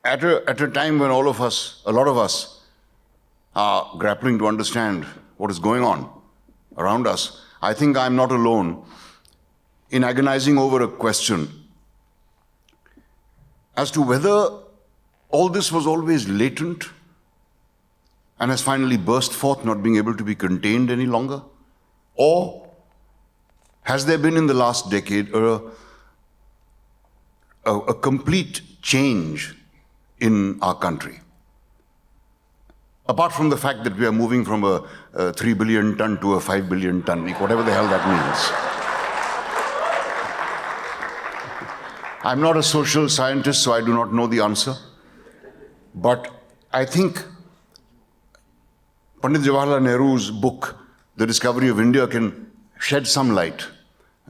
at a time when all of us, a lot of us, are grappling to understand what is going on around us, I think I'm not alone in agonizing over a question as to whether all this was always latent and has finally burst forth, not being able to be contained any longer, or has there been in the last decade a complete change in our country? Apart from the fact that we are moving from a 3 billion ton to a 5 billion ton, whatever the hell that means. I'm not a social scientist, so I do not know the answer. But I think Pandit Jawaharlal Nehru's book, The Discovery of India, can shed some light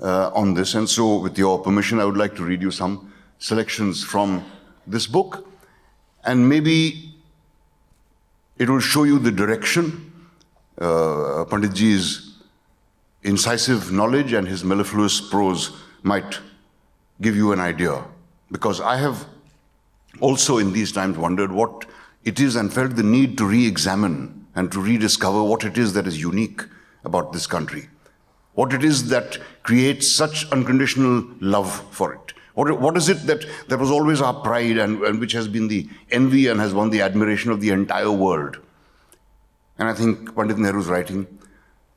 on this. And so, with your permission, I would like to read you some selections from this book. And maybe it will show you the direction. Panditji's incisive knowledge and his mellifluous prose might give you an idea. Because I have also in these times wondered what it is and felt the need to re-examine and to rediscover what it is that is unique about this country. What it is that creates such unconditional love for it. What is it that was always our pride and which has been the envy and has won the admiration of the entire world? And I think Pandit Nehru's writing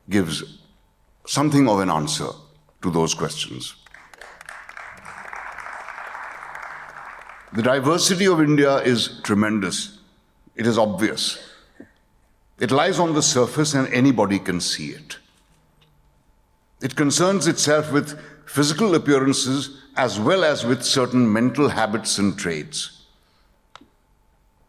gives something of an answer to those questions. The diversity of India is tremendous. It is obvious. It lies on the surface and anybody can see it. It concerns itself with physical appearances as well as with certain mental habits and traits.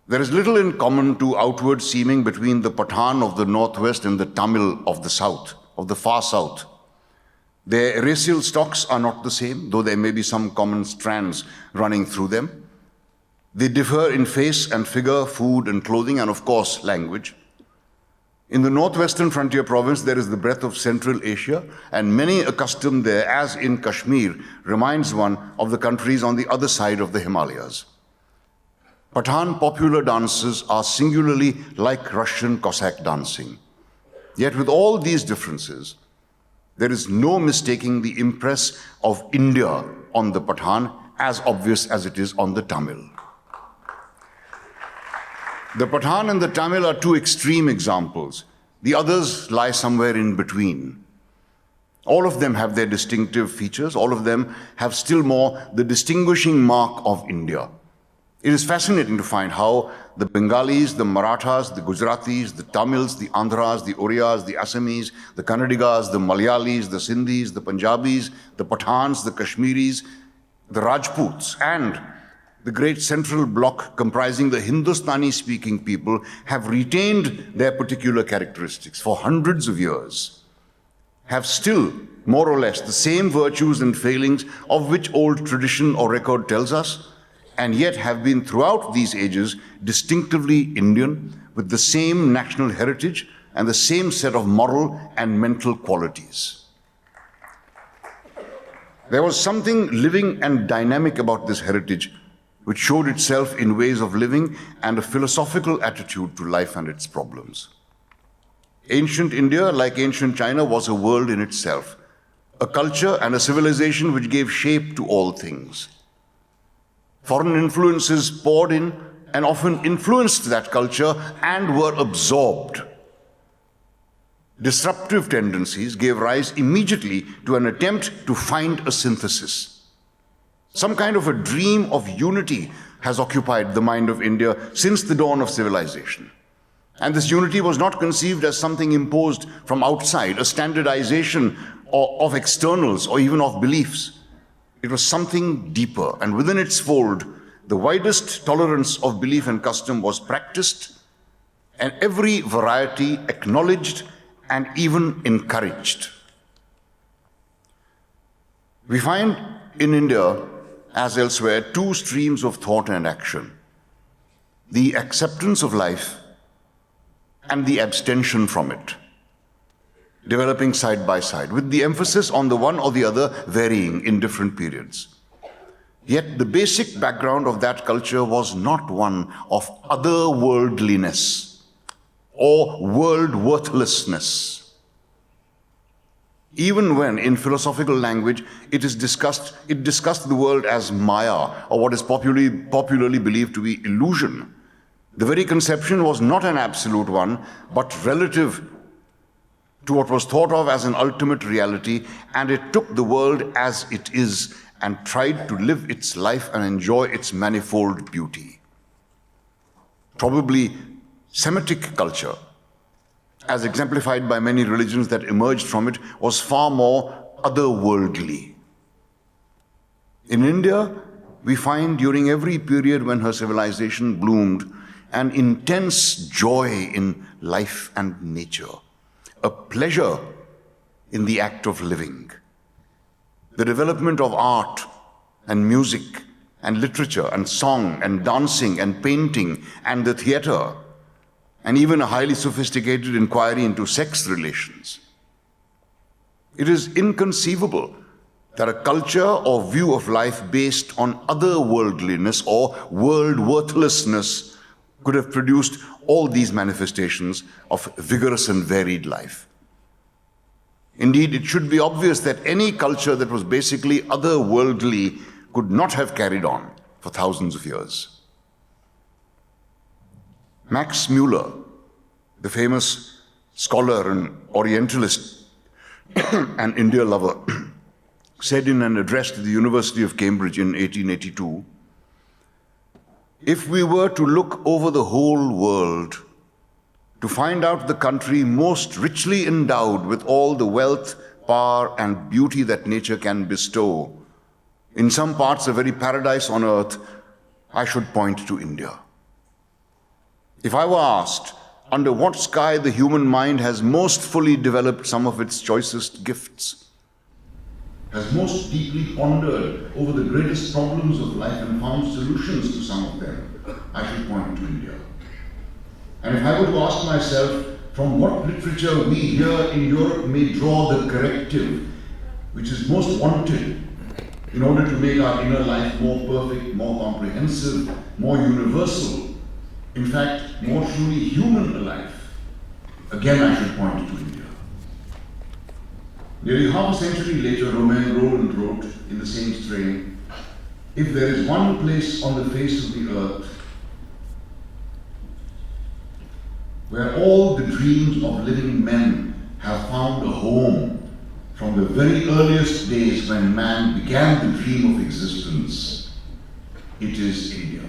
There is little in common to outward seeming between the Pathan of the northwest and the Tamil of the south, of the far south. Their racial stocks are not the same, though there may be some common strands running through them. They differ in face and figure, food and clothing, and of course, language. In the northwestern frontier province, there is the breadth of Central Asia, and many accustomed there, as in Kashmir, reminds one of the countries on the other side of the Himalayas. Pathan popular dances are singularly like Russian Cossack dancing. Yet with all these differences, there is no mistaking the impress of India on the Pathan, as obvious as it is on the Tamil. The Pathan and the Tamil are two extreme examples. The others lie somewhere in between. All of them have their distinctive features. All of them have still more the distinguishing mark of India. It is fascinating to find how the Bengalis, the Marathas, the Gujaratis, the Tamils, the Andhras, the Oriyas, the Assamese, the Kannadigas, the Malayalis, the Sindhis, the Punjabis, the Pathans, the Kashmiris, the Rajputs, and the great central bloc comprising the Hindustani-speaking people have retained their particular characteristics for hundreds of years, have still, more or less, the same virtues and failings of which old tradition or record tells us, and yet have been throughout these ages distinctively Indian, with the same national heritage and the same set of moral and mental qualities. There was something living and dynamic about this heritage which showed itself in ways of living and a philosophical attitude to life and its problems. Ancient India, like ancient China, was a world in itself, a culture and a civilization which gave shape to all things. Foreign influences poured in and often influenced that culture and were absorbed. Disruptive tendencies gave rise immediately to an attempt to find a synthesis. Some kind of a dream of unity has occupied the mind of India since the dawn of civilization. And this unity was not conceived as something imposed from outside, a standardization of externals or even of beliefs. It was something deeper, and within its fold, the widest tolerance of belief and custom was practiced, and every variety acknowledged and even encouraged. We find in India, as elsewhere, two streams of thought and action: the acceptance of life and the abstention from it, developing side by side, with the emphasis on the one or the other varying in different periods. Yet the basic background of that culture was not one of otherworldliness or world worthlessness. Even when, in philosophical language, it discussed the world as Maya, or what is popularly believed to be illusion. The very conception was not an absolute one, but relative to what was thought of as an ultimate reality, and it took the world as it is and tried to live its life and enjoy its manifold beauty. Probably Semitic culture, as exemplified by many religions that emerged from it, was far more otherworldly. In India, we find during every period when her civilization bloomed an intense joy in life and nature, a pleasure in the act of living. The development of art and music and literature and song and dancing and painting and the theater, and even a highly sophisticated inquiry into sex relations. It is inconceivable that a culture or view of life based on otherworldliness or world worthlessness could have produced all these manifestations of vigorous and varied life. Indeed, it should be obvious that any culture that was basically otherworldly could not have carried on for thousands of years. Max Muller, the famous scholar and Orientalist and India lover, said in an address to the University of Cambridge in 1882, "If we were to look over the whole world to find out the country most richly endowed with all the wealth, power, and beauty that nature can bestow, in some parts a very paradise on earth, I should point to India. If I were asked under what sky the human mind has most fully developed some of its choicest gifts, has most deeply pondered over the greatest problems of life and found solutions to some of them, I should point to India. And if I were to ask myself from what literature we here in Europe may draw the corrective which is most wanted in order to make our inner life more perfect, more comprehensive, more universal, in fact, more truly human a life, again I should point to India." Nearly half a century later, Romain Rolland wrote in the same strain, "If there is one place on the face of the earth where all the dreams of living men have found a home from the very earliest days when man began the dream of existence, it is India."